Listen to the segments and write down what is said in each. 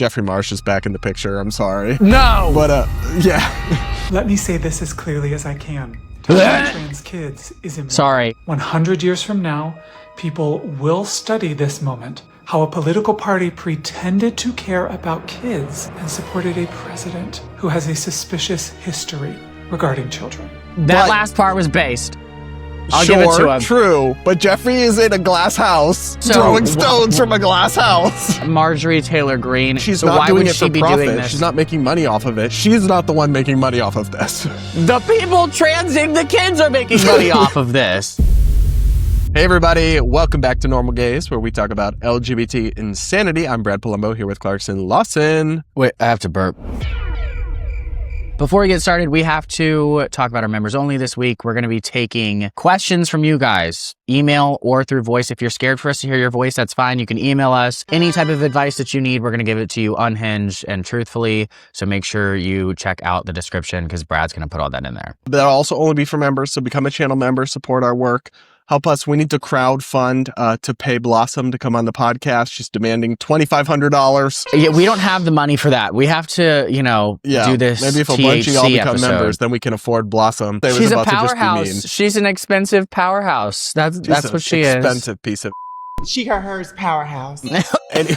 Jeffrey Marsh is back in the picture. I'm sorry. No! But, yeah. Let me say this as clearly as I can. Telling trans kids is immoral. Sorry. 100 years from now, people will study this moment. How a political party pretended to care about kids and supported a president who has a suspicious history regarding children. That But- last part was based. I'll Sure, give it to him. true, but Jeffrey is in a glass house, So- throwing stones from a glass house. Marjorie Taylor Greene. She's so not why doing would it she for be profit. doing this? She's not making money off of it. She's not the one making money off of this. The people transing the kids are making money off of this. Hey everybody, welcome back to Normal Gaze, where we talk about LGBT insanity. I'm Brad Polumbo here with Clarkson Lawson. Wait, I have to burp. Before we get started, we have to talk about our members only this week. We're going to be taking questions from you guys, email or through voice. If you're scared for us to hear your voice, that's fine. You can email us. Any type of advice that you need, we're going to give it to you unhinged and truthfully. So make sure you check out the description because Brad's going to put all that in there. That'll also only be for members, so become a channel member, support our work. Help us. We need to crowdfund to pay Blossom to come on the podcast. She's demanding $2,500. Yeah, we don't have the money for that. We have to, do this Maybe if a THC bunch of y'all become episode. members, then we can afford Blossom. They was She's a about to just be mean. powerhouse. She's an expensive powerhouse. That's She's what she an is. expensive piece of She hers powerhouse. Any-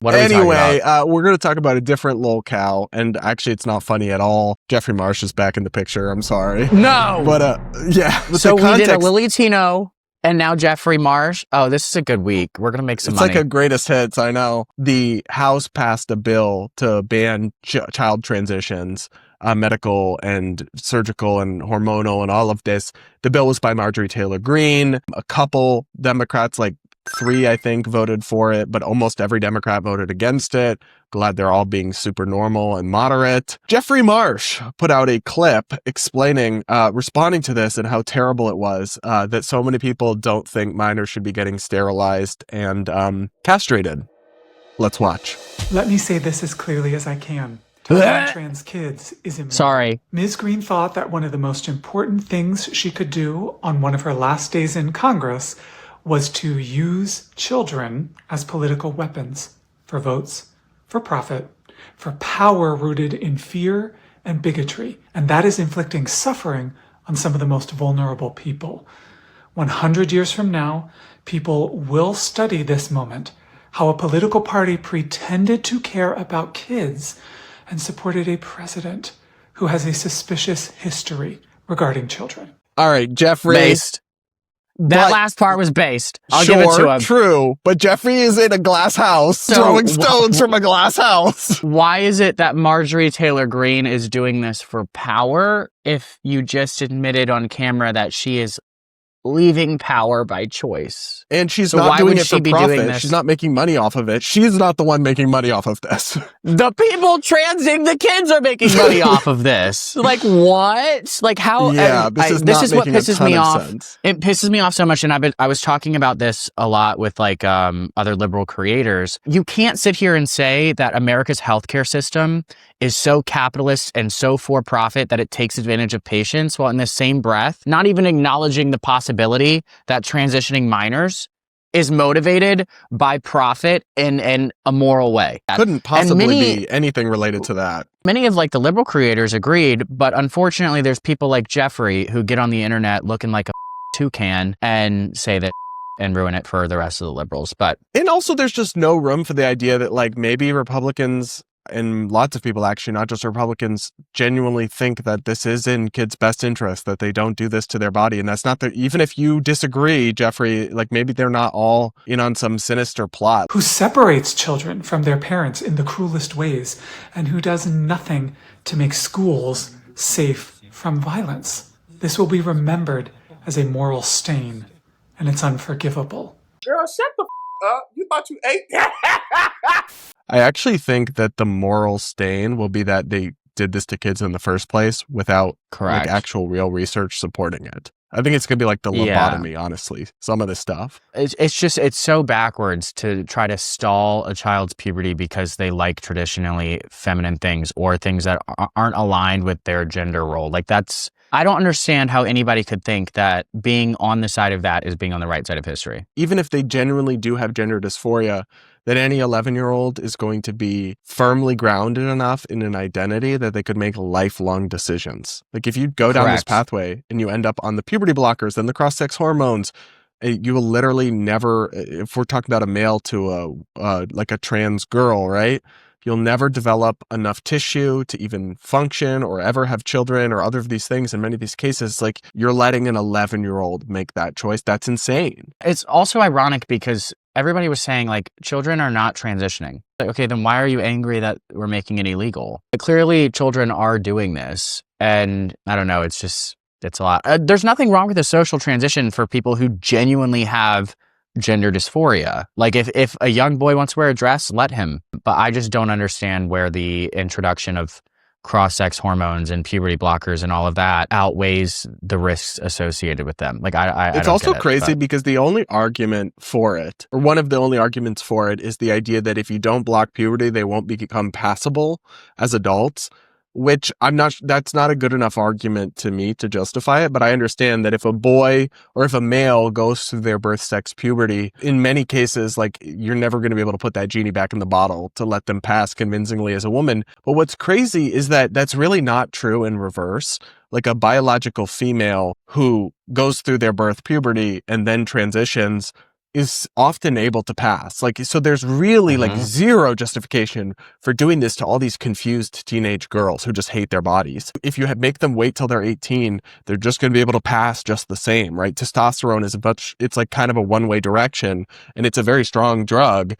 What are we talking Anyway, about? we're going to talk about a different lolcow, and actually it's not funny at all. Jeffrey Marsh is back in the picture. I'm sorry. No! But, yeah. With So the we did a context, Lily Tino and now Jeffrey Marsh. Oh, this is a good week. We're going to make some it's money. like a greatest hits, I know. The House passed a bill to ban child transitions, medical and surgical and hormonal and all of this. The bill was by Marjorie Taylor Greene. A couple Democrats, like 3, I think, voted for it, but almost every Democrat voted against it. Glad they're all being super normal and moderate. Jeffrey Marsh put out a clip explaining, responding to this and how terrible it was, that so many people don't think minors should be getting sterilized and castrated. Let's watch. Let me say this as clearly as I can. Telling trans kids is immoral. Sorry. Ms. Greene thought that one of the most important things she could do on one of her last days in Congress was to use children as political weapons for votes, for profit, for power rooted in fear and bigotry. And that is inflicting suffering on some of the most vulnerable people. 100 years from now, people will study this moment, how a political party pretended to care about kids and supported a president who has a suspicious history regarding children. All right, Jeffrey. Based. That But- last part was based. I'll Sure, give it to him. true, but Jeffrey is in a glass house, throwing stones from a glass house. Why is it that Marjorie Taylor Greene is doing this for power if you just admitted on camera that she is leaving power by choice? And she's So not why doing would it she for be doing profit. this? She's not making money off of it. She's not the one making money off of this. The people transing the kids are making money off of this. Like what? Like how? Yeah, this is this not is what making a pisses ton me of off. sense. It pisses me off so much, and I was talking about this a lot with like other liberal creators. You can't sit here and say that America's healthcare system is so capitalist and so for profit that it takes advantage of patients, while in the same breath, not even acknowledging the possibility that transitioning minors is motivated by profit in a moral way. Couldn't possibly many- be anything related to that. Many of like the liberal creators agreed, but unfortunately there's people like Jeffrey who get on the internet looking like a toucan and say that and ruin it for the rest of the liberals. But And also there's just no room for the idea that like maybe Republicans and lots of people actually, not just Republicans, genuinely think that this is in kids' best interest, that they don't do this to their body. And that's not the, even if you disagree, Jeffrey, like maybe they're not all in on some sinister plot. Who separates children from their parents in the cruelest ways, and who does nothing to make schools safe from violence. This will be remembered as a moral stain, and it's unforgivable. Girl, shut the up. You thought you ate that? I actually think that the moral stain will be that they did this to kids in the first place without correct. like actual real research supporting it. I think it's going to be like the lobotomy, honestly, some of this stuff. It's so backwards to try to stall a child's puberty because they like traditionally feminine things or things that aren't aligned with their gender role. Like I don't understand how anybody could think that being on the side of that is being on the right side of history. Even if they genuinely do have gender dysphoria, that any 11-year-old is going to be firmly grounded enough in an identity that they could make lifelong decisions. Like if you go down this Correct. pathway and you end up on the puberty blockers and the cross-sex hormones, you will literally never, if we're talking about a male to like a trans girl, right? You'll never develop enough tissue to even function or ever have children or other of these things. In many of these cases, like you're letting an 11-year-old make that choice. That's insane. It's also ironic because everybody was saying like children are not transitioning. Like, okay, then why are you angry that we're making it illegal? Clearly, children are doing this. And I don't know, it's a lot. There's nothing wrong with a social transition for people who genuinely have gender dysphoria. Like if a young boy wants to wear a dress, let him. But I just don't understand where the introduction of cross-sex hormones and puberty blockers and all of that outweighs the risks associated with them. Like I It's don't also get it, crazy but because the only argument for it, or one of the only arguments for it, is the idea that if you don't block puberty, they won't become passable as adults. Which that's not a good enough argument to me to justify it, but I understand that if a boy or if a male goes through their birth sex puberty, in many cases, like you're never going to be able to put that genie back in the bottle to let them pass convincingly as a woman. But what's crazy is that that's really not true in reverse. Like a biological female who goes through their birth puberty and then transitions is often able to pass. Like, so there's really like zero justification for doing this to all these confused teenage girls who just hate their bodies. If you make them wait till they're 18, they're just going to be able to pass just the same, right? Testosterone is it's like kind of a one-way direction, and it's a very strong drug.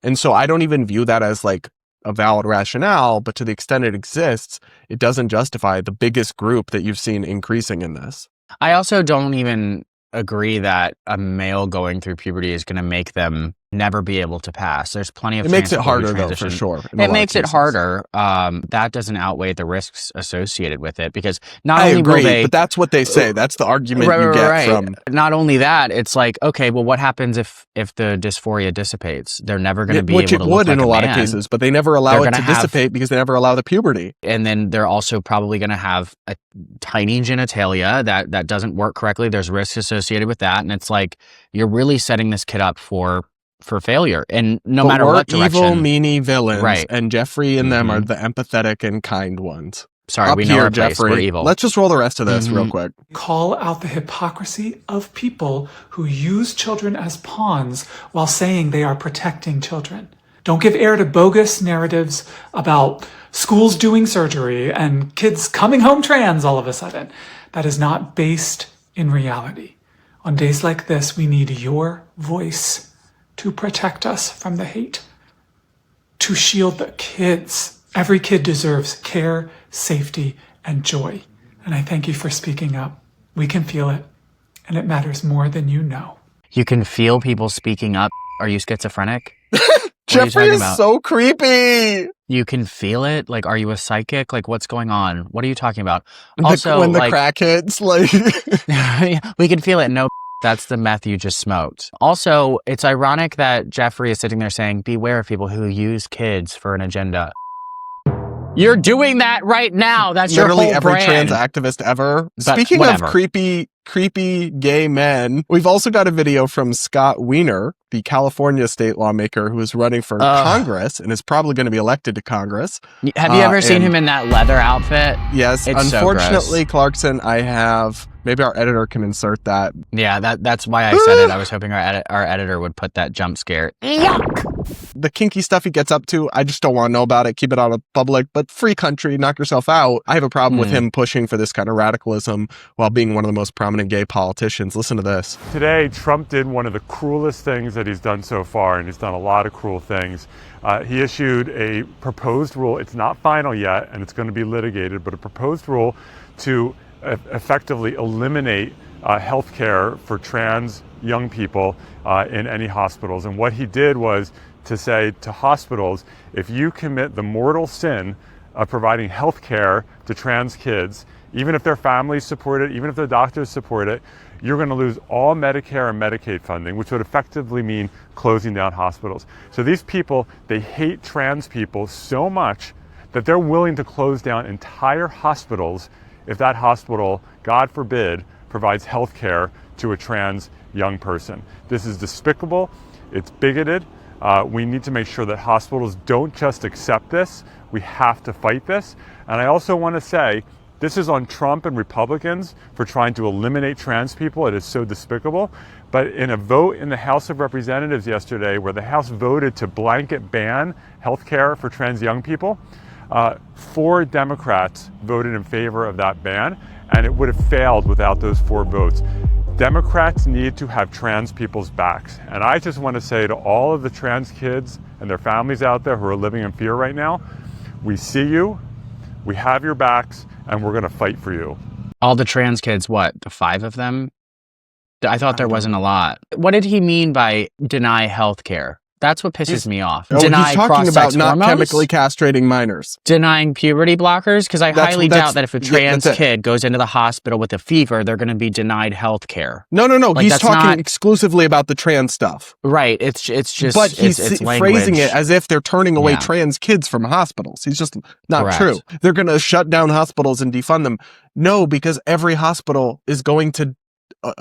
And so I don't even view that as like a valid rationale, but to the extent it exists, it doesn't justify the biggest group that you've seen increasing in this. I also don't even agree that a male going through puberty is going to make them never be able to pass. There's plenty of It makes it people who harder though, for transition. sure. It makes it harder. That doesn't outweigh the risks associated with it because not I only agree, will they, but that's what they say. That's the argument you get from. Not only that, it's like, okay, well, what happens if the dysphoria dissipates? They're never going to be Which able it to would look in like a lot man. of cases, but they never allow They're it to gonna have- dissipate because they never allow the puberty. And then they're also probably going to have a tiny genitalia that doesn't work correctly. There's risks associated with that. And it's like, you're really setting this kid up for failure. And no matter what direction. Evil, meanie villains, Right. and Jeffrey and them are the empathetic and kind ones. Sorry, Up we know here, our place. Jeffrey. We're evil. Let's just roll the rest of this real quick. Call out the hypocrisy of people who use children as pawns while saying they are protecting children. Don't give air to bogus narratives about schools doing surgery and kids coming home trans all of a sudden. That is not based in reality. On days like this, we need your voice to protect us from the hate, to shield the kids. Every kid deserves care, safety, and joy. And I thank you for speaking up. We can feel it, and it matters more than you know. You can feel people speaking up. Are you schizophrenic? Jeffrey is so creepy. You can feel it? Like, are you a psychic? Like, what's going on? What are you talking about? When the crack hits, like... we can feel it. No, that's the meth you just smoked. Also, it's ironic that Jeffrey is sitting there saying, beware of people who use kids for an agenda. You're doing that right now. That's literally your whole every brand. trans activist ever. But Speaking whatever. of creepy gay men, we've also got a video from Scott Wiener, the California state lawmaker who is running for Congress and is probably going to be elected to Congress. Have you ever seen him in that leather outfit? Yes. It's Unfortunately, so gross. Clarkson, I have. Maybe our editor can insert that. Yeah, that's why I said it. I was hoping our editor would put that jump scare. Yuck! The kinky stuff he gets up to, I just don't want to know about it. Keep it out of public, but free country, knock yourself out. I have a problem with him pushing for this kind of radicalism while being one of the most prominent gay politicians. Listen to this. Today, Trump did one of the cruelest things that he's done so far, and he's done a lot of cruel things. He issued a proposed rule. It's not final yet, and it's going to be litigated, but a proposed rule to effectively eliminate health care for trans young people in any hospitals. And what he did was to say to hospitals, if you commit the mortal sin of providing health care to trans kids, even if their families support it, even if their doctors support it, you're going to lose all Medicare and Medicaid funding, which would effectively mean closing down hospitals. So these people, they hate trans people so much that they're willing to close down entire hospitals if that hospital, God forbid, provides health care to a trans young person. This is despicable, it's bigoted, We need to make sure that hospitals don't just accept this. We have to fight this. And I also want to say, this is on Trump and Republicans for trying to eliminate trans people. It is so despicable. But in a vote in the House of Representatives yesterday, where the House voted to blanket ban health care for trans young people, 4 Democrats voted in favor of that ban, and it would have failed without those 4 votes. Democrats need to have trans people's backs. And I just want to say to all of the trans kids and their families out there who are living in fear right now, we see you, we have your backs, and we're going to fight for you. All the trans kids, what, the 5 of them? I thought there wasn't a lot. What did he mean by deny health care? That's what pisses me off. He's talking about not hormones? chemically castrating minors. Denying puberty blockers? Because I highly doubt that if a trans that's it. kid goes into the hospital with a fever, they're going to be denied health care. No. Like, He's that's talking not- exclusively about the trans stuff. Right. It's just But he's it's phrasing language. it as if they're turning away Yeah. trans kids from hospitals. He's just not Correct. true. They're going to shut down hospitals and defund them. No, because every hospital is going to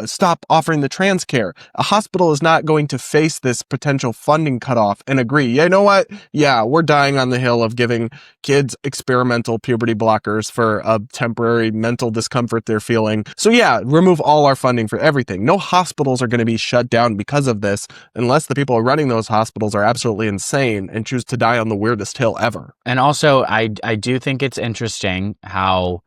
stop offering the trans care. A hospital is not going to face this potential funding cutoff and agree, you know what? Yeah, we're dying on the hill of giving kids experimental puberty blockers for a temporary mental discomfort they're feeling. So yeah, remove all our funding for everything. No hospitals are going to be shut down because of this, unless the people running those hospitals are absolutely insane and choose to die on the weirdest hill ever. And also, I do think it's interesting how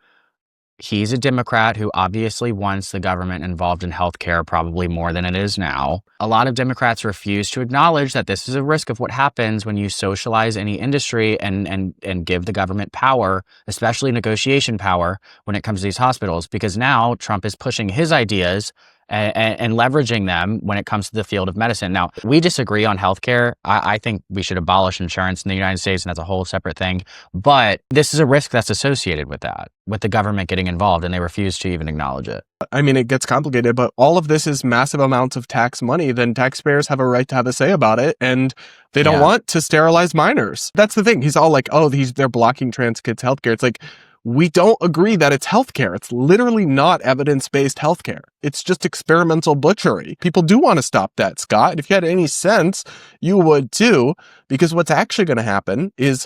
he's a Democrat who obviously wants the government involved in healthcare probably more than it is now. A lot of Democrats refuse to acknowledge that this is a risk of what happens when you socialize any industry and give the government power, especially negotiation power, when it comes to these hospitals, because now Trump is pushing his ideas and leveraging them when it comes to the field of medicine. Now, we disagree on healthcare. I think we should abolish insurance in the United States, and that's a whole separate thing. But this is a risk that's associated with that, with the government getting involved, and they refuse to even acknowledge it. I mean, it gets complicated, but all of this is massive amounts of tax money. Then taxpayers have a right to have a say about it, and they don't want to sterilize minors. That's the thing. He's all like, oh, they're blocking trans kids' healthcare. It's like, we don't agree that it's healthcare. It's literally not evidence-based healthcare. It's just experimental butchery. People do want to stop that, Scott. If you had any sense, you would too, because what's actually going to happen is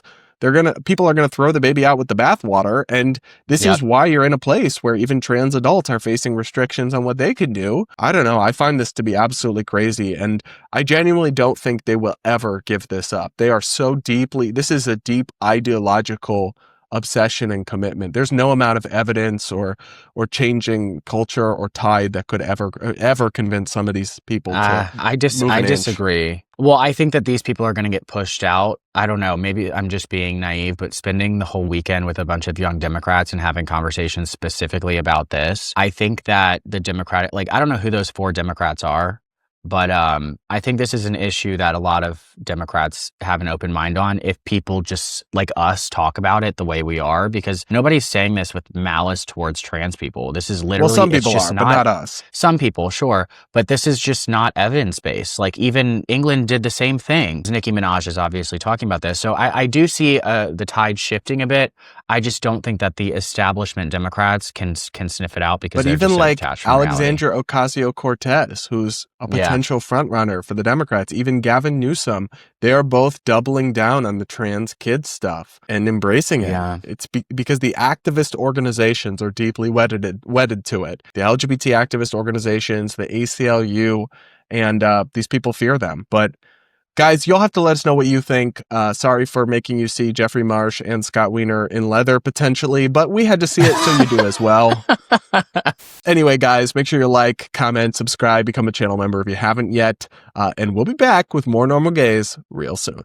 people are going to throw the baby out with the bathwater, and this is why you're in a place where even trans adults are facing restrictions on what they can do. I don't know. I find this to be absolutely crazy, and I genuinely don't think they will ever give this up. They are so this is a deep ideological obsession and commitment. There's no amount of evidence or changing culture or tide that could ever convince some of these people to I disagree. Well, I think that these people are going to get pushed out. I don't know. Maybe I'm just being naive, but spending the whole weekend with a bunch of young Democrats and having conversations specifically about this, I think that the Democratic, I don't know who those 4 Democrats are, but I think this is an issue that a lot of Democrats have an open mind on if people just like us talk about it the way we are, because nobody's saying this with malice towards trans people. This is literally, some people are, but not us. Some people, sure, but this is just not evidence-based. Like, even England did the same thing. Nicki Minaj is obviously talking about this. So I do see the tide shifting a bit. I just don't think that the establishment Democrats can sniff it out, because but even like Alexandria Ocasio-Cortez, who's a potential front runner for the Democrats, even Gavin Newsom, they are both doubling down on the trans kids stuff and embracing it. Yeah. It's because the activist organizations are deeply wedded to it. The LGBT activist organizations, the ACLU, and these people fear them. But guys, you'll have to let us know what you think. Sorry for making you see Jeffrey Marsh and Scott Wiener in leather, potentially, but we had to see it, so you do as well. Anyway, guys, make sure you like, comment, subscribe, become a channel member if you haven't yet, and we'll be back with more Normal Gays real soon.